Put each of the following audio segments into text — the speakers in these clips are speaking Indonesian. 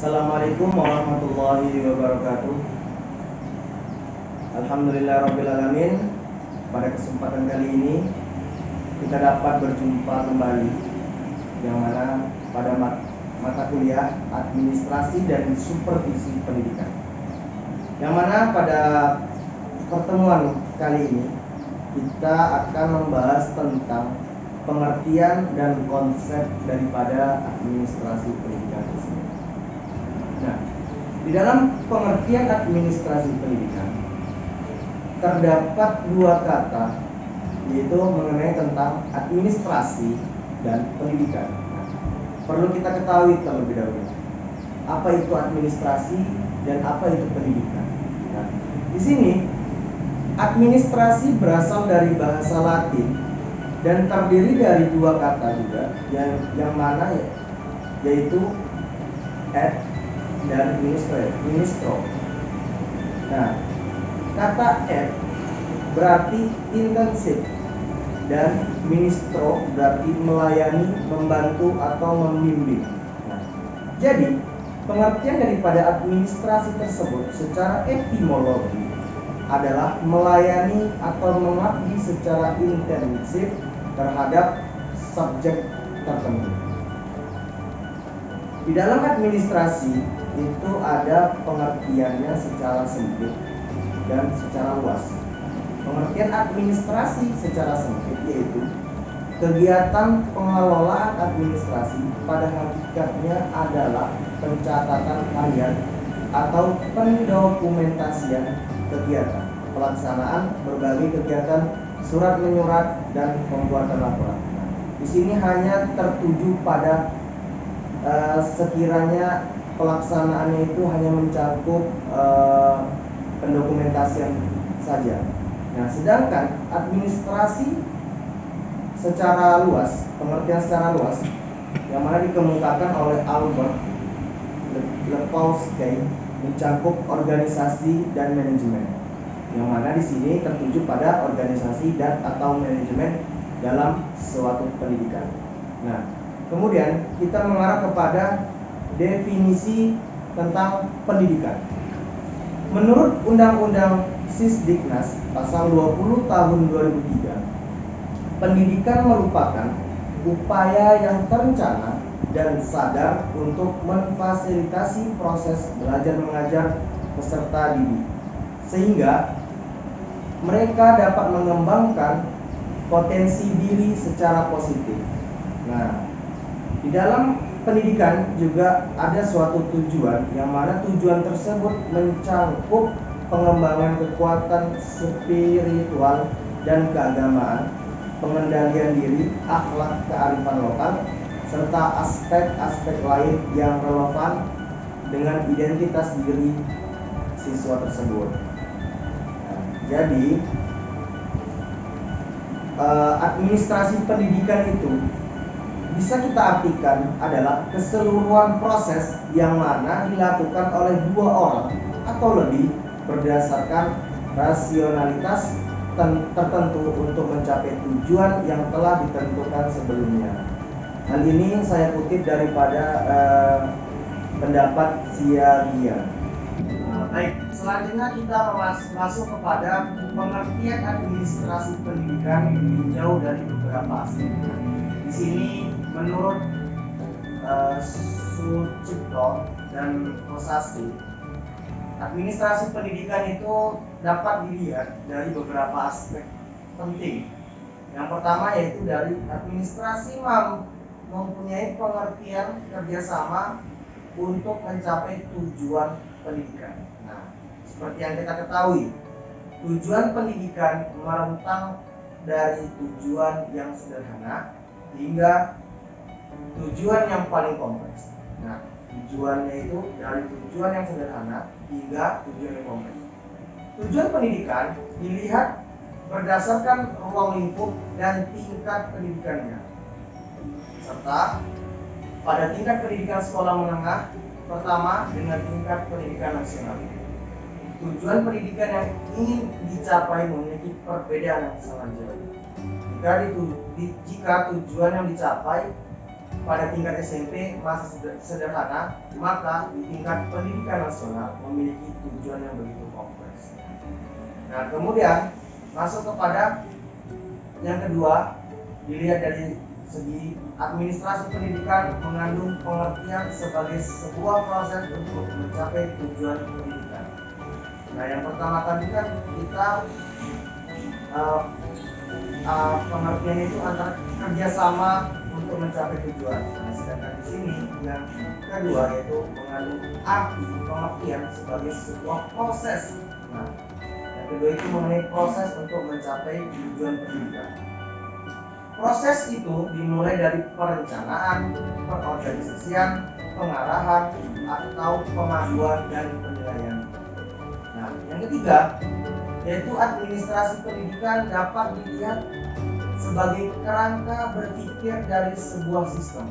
Assalamualaikum warahmatullahi wabarakatuh. Alhamdulillahirrabbilalamin. Pada kesempatan kali ini kita dapat berjumpa kembali, yang mana pada mata kuliah administrasi dan supervisi pendidikan, yang mana pada pertemuan kali ini kita akan membahas tentang pengertian dan konsep daripada administrasi pendidikan tersebut. Nah, di dalam pengertian administrasi pendidikan terdapat dua kata, yaitu mengenai tentang administrasi dan pendidikan. Nah, perlu kita ketahui terlebih dahulu apa itu administrasi dan apa itu pendidikan. Nah, di sini administrasi berasal dari bahasa Latin dan terdiri dari dua kata juga, yang mana yaitu ad dan ministro. Nah, kata ad berarti intensif dan ministro berarti melayani, membantu atau membimbing. Nah, jadi pengertian daripada administrasi tersebut secara etimologi adalah melayani atau mengabdi secara intensif terhadap subjek tertentu. Di dalam administrasi itu ada pengertiannya secara sempit dan secara luas. Pengertian administrasi secara sempit yaitu kegiatan pengelolaan administrasi pada hakikatnya adalah pencatatan harian atau pendokumentasian kegiatan, pelaksanaan berbagai kegiatan surat menyurat dan pembuatan laporan. Di sini hanya tertuju pada sekiranya pelaksanaannya itu hanya mencakup pendokumentasian saja. Nah, sedangkan administrasi secara luas, pengertian secara luas, yang mana dikemukakan oleh Albert Lepowski, mencakup organisasi dan manajemen, yang mana di sini tertuju pada organisasi dan atau manajemen dalam suatu pendidikan. Nah, kemudian kita mengarah kepada definisi tentang pendidikan. Menurut Undang-Undang Sisdiknas Pasal 20 Tahun 2003, pendidikan merupakan upaya yang terencana dan sadar untuk memfasilitasi proses belajar mengajar peserta didik, sehingga mereka dapat mengembangkan potensi diri secara positif. Nah, di dalam pendidikan juga ada suatu tujuan, yang mana tujuan tersebut mencakup pengembangan kekuatan spiritual dan keagamaan, pengendalian diri, akhlak, kearifan lokal, serta aspek-aspek lain yang relevan dengan identitas diri siswa tersebut. Nah, jadi administrasi pendidikan itu bisa kita artikan adalah keseluruhan proses yang mana dilakukan oleh dua orang atau lebih berdasarkan rasionalitas tertentu untuk mencapai tujuan yang telah ditentukan sebelumnya. Hal ini saya kutip daripada pendapat Siagia. Baik, selanjutnya kita masuk kepada pengertian administrasi pendidikan yang ditinjau dari beberapa aspek. Di sini menurut Sucipto dan Kosasi, administrasi pendidikan itu dapat dilihat dari beberapa aspek penting. Yang pertama yaitu dari administrasi mempunyai pengertian kerjasama untuk mencapai tujuan pendidikan. Nah, seperti yang kita ketahui, tujuan pendidikan merentang dari tujuan yang sederhana hingga tujuan yang paling kompleks. Nah, tujuannya itu dari tujuan yang sederhana hingga tujuan yang kompleks. Tujuan pendidikan dilihat berdasarkan ruang lingkup dan tingkat pendidikannya, serta pada tingkat pendidikan sekolah menengah pertama dengan tingkat pendidikan nasional. Tujuan pendidikan yang ingin dicapai memiliki perbedaan yang sangat jauh. Jika tujuan yang dicapai pada tingkat SMP masih sederhana, maka di tingkat pendidikan nasional memiliki tujuan yang begitu kompleks. Nah, kemudian masuk kepada yang kedua, dilihat dari segi administrasi pendidikan mengandung pengertian sebagai sebuah proses untuk mencapai tujuan pendidikan. Nah, yang pertama tadi kan kita pengertian itu antara kerjasama untuk mencapai tujuan. Nah, sedangkan di sini yang kedua yaitu mengandung arti pengertian sebagai sebuah proses. Nah, yang kedua itu mengenai proses untuk mencapai tujuan pendidikan. Proses itu dimulai dari perencanaan, pengorganisasian, pengarahan, atau pemaduan dan penilaian. Nah, yang ketiga yaitu administrasi pendidikan dapat dilihat sebagai kerangka berpikir dari sebuah sistem.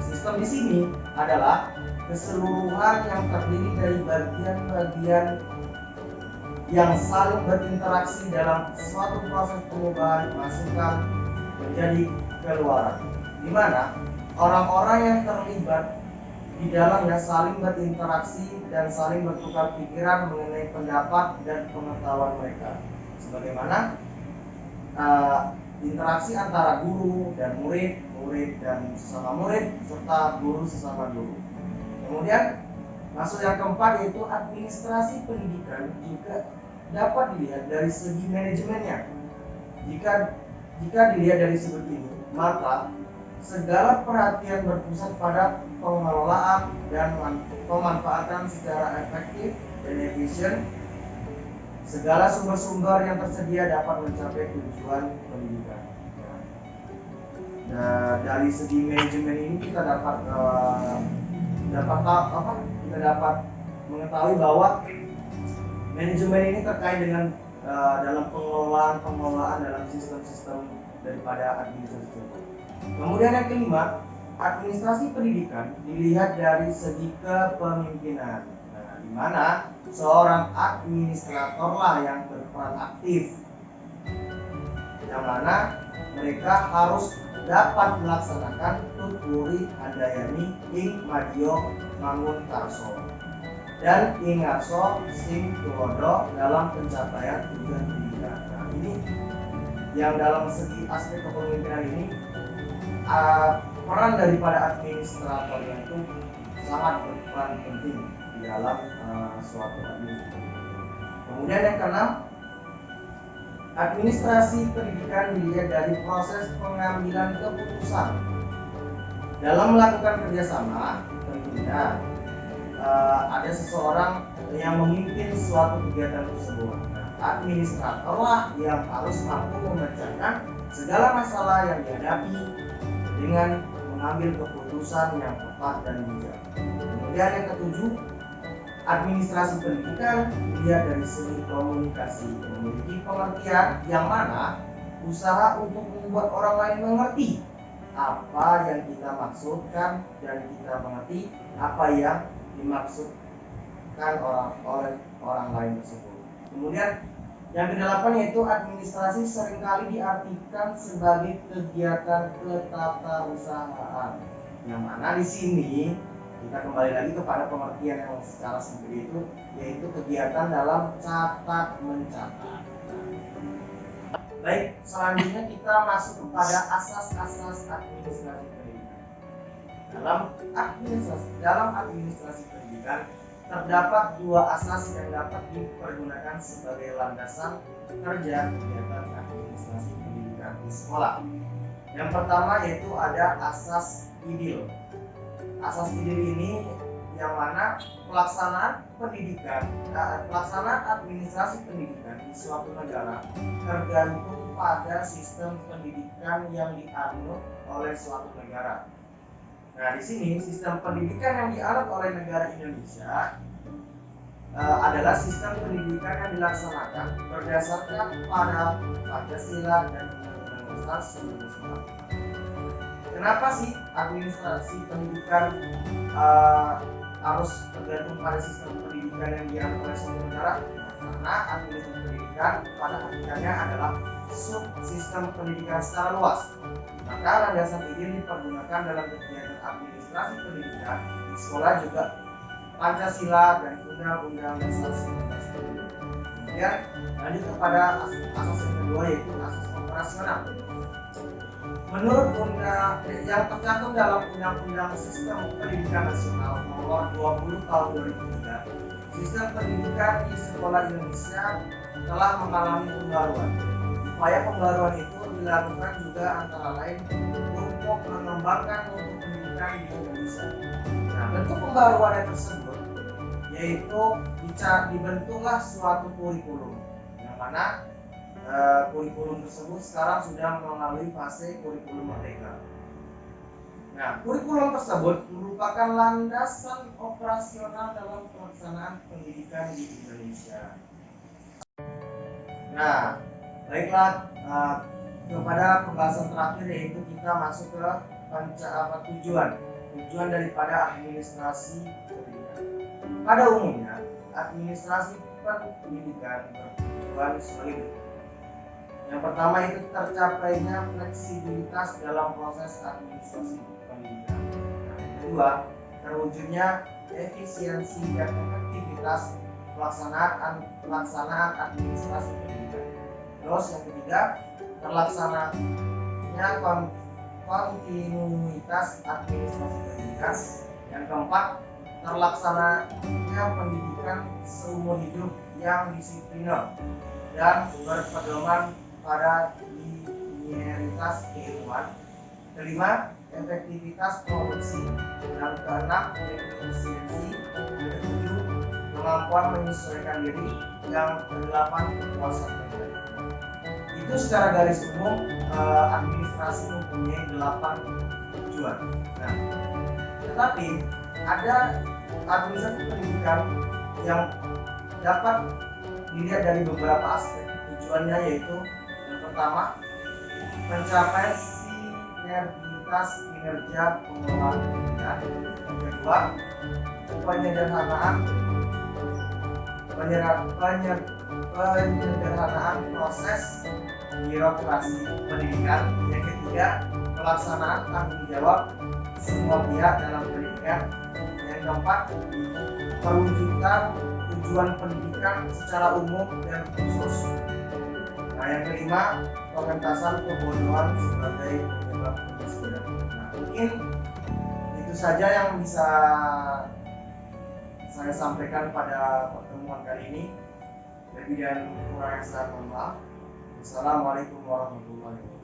Sistem di sini adalah keseluruhan yang terdiri dari bagian-bagian yang saling berinteraksi dalam suatu proses perubahan masukan menjadi keluaran, di mana orang-orang yang terlibat di dalamnya saling berinteraksi dan saling bertukar pikiran mengenai pendapat dan pengetahuan mereka, sebagaimana interaksi antara guru dan murid, murid dan sesama murid, serta guru sesama guru. Kemudian masuk yang keempat yaitu administrasi pendidikan juga dapat dilihat dari segi manajemennya. Jika dilihat dari sudut ini, maka segala perhatian berpusat pada pengelolaan dan pemanfaatan secara efektif dan efisien. Segala sumber-sumber yang tersedia dapat mencapai tujuan pendidikan. Nah, dari segi manajemen ini kita dapat mengetahui bahwa manajemen ini terkait dengan dalam pengelolaan dalam sistem-sistem daripada administrasi tersebut. Kemudian yang kelima, administrasi pendidikan dilihat dari segi kepemimpinan. Nah, di mana seorang administratorlah yang berperan aktif, yang mana mereka harus dapat melaksanakan tuturi handayani ing madya mangun karso dan ing ngarso sing tulodo dalam pencapaian tujuan pendidikan. Nah, ini yang dalam segi aspek kepemimpinan ini peran daripada administrator itu sangat berperan penting di dalam suatu administrasi. Kemudian yang keenam, administrasi pendidikan dilihat dari proses pengambilan keputusan. Dalam melakukan kerjasama, tentunya ada seseorang yang memimpin suatu kegiatan tersebut. Nah, administratorlah yang harus mampu memecahkan segala masalah yang dihadapi dengan mengambil keputusan yang tepat dan bijak. Kemudian yang ketujuh, administrasi pendidikan dilihat dari segi komunikasi, memiliki pengertian yang mana usaha untuk membuat orang lain mengerti apa yang kita maksudkan dan kita mengerti apa yang dimaksudkan oleh orang lain tersebut. Kemudian yang kedelapan yaitu administrasi seringkali diartikan sebagai kegiatan ketatarusahaan, yang mana di sini kita kembali lagi kepada pengertian yang secara sempit itu, yaitu kegiatan dalam catat mencatat. Baik, selanjutnya kita masuk kepada asas-asas administrasi pendidikan. Dalam administrasi pendidikan terdapat dua asas yang dapat dipergunakan sebagai landasan kerja kegiatan administrasi pendidikan di sekolah. Yang pertama yaitu ada asas idil. Asas idil ini yang mana pelaksanaan administrasi pendidikan di suatu negara tergantung pada sistem pendidikan yang dianut oleh suatu negara. Nah, di sini sistem pendidikan yang dianut oleh negara Indonesia adalah sistem pendidikan yang dilaksanakan berdasarkan pada Pancasila dan Undang-Undang Dasar 1945. Kenapa sih administrasi pendidikan harus tergantung pada sistem pendidikan yang dianut oleh suatu negara? Karena administrasi pendidikan pada hakikatnya adalah subsistem pendidikan secara luas. Maka landasan ini dipergunakan dalam kegiatan administrasi pendidikan di sekolah juga Pancasila dan Undang-Undang Dasar 1945. Kemudian lanjut kepada asas yang kedua, yaitu asas operasional. Menurut yang tercantum dalam Undang-Undang Sistem Pendidikan Nasional Nomor 20 Tahun 2003, sistem pendidikan di sekolah Indonesia telah mengalami pembaruan. Upaya pembaruan itu dilakukan juga antara lain untuk mengembangkan mutu pendidikan di Indonesia. Nah, bentuk pembaruan tersebut yaitu dibentuklah suatu kurikulum, yang mana kurikulum tersebut sekarang sudah melalui fase kurikulum merdeka. Nah, kurikulum tersebut merupakan landasan operasional dalam pelaksanaan pendidikan di Indonesia. Nah, baiklah, kepada pembahasan terakhir, yaitu kita masuk ke tujuan daripada administrasi pendidikan. Pada umumnya, administrasi pendidikan bertujuan sebagai berikut. Yang pertama itu tercapainya fleksibilitas dalam proses administrasi pendidikan. Yang kedua, terwujudnya efisiensi dan efektivitas pelaksanaan administrasi pendidikan. Terus yang ketiga, terlaksananya kontinuitas administrasi pendidikan. Yang keempat, terlaksananya pendidikan seumur hidup yang disipliner dan berpedoman pada linearitas keilmuan. Kelima, efektivitas produksi. Dan keenam, efisiensi. Yang ketujuh, kemampuan menyesuaikan diri. Yang kedelapan, kepuasan pribadi. Itu secara garis umum administrasi mempunyai 8 tujuan. Nah, tetapi ada administrasi pendidikan yang dapat dilihat dari beberapa aspek. Tujuannya yaitu yang pertama, mencapai sinergitas kinerja pengelolaan pendidikan. Yang kedua, penyederhanaan proses birokrasi pendidikan. Yang ketiga, pelaksanaan tanggung jawab semua pihak dalam pendidikan. Yang keempat, perwujudan tujuan pendidikan secara umum dan khusus. Nah, yang kelima, pengentasan kebodohan sebagai penyebab kemiskinan. Nah, mungkin itu saja yang bisa saya sampaikan pada pertemuan kali ini. Lebih dan kurang yang saya mohon maaf. Assalamualaikum warahmatullahi wabarakatuh.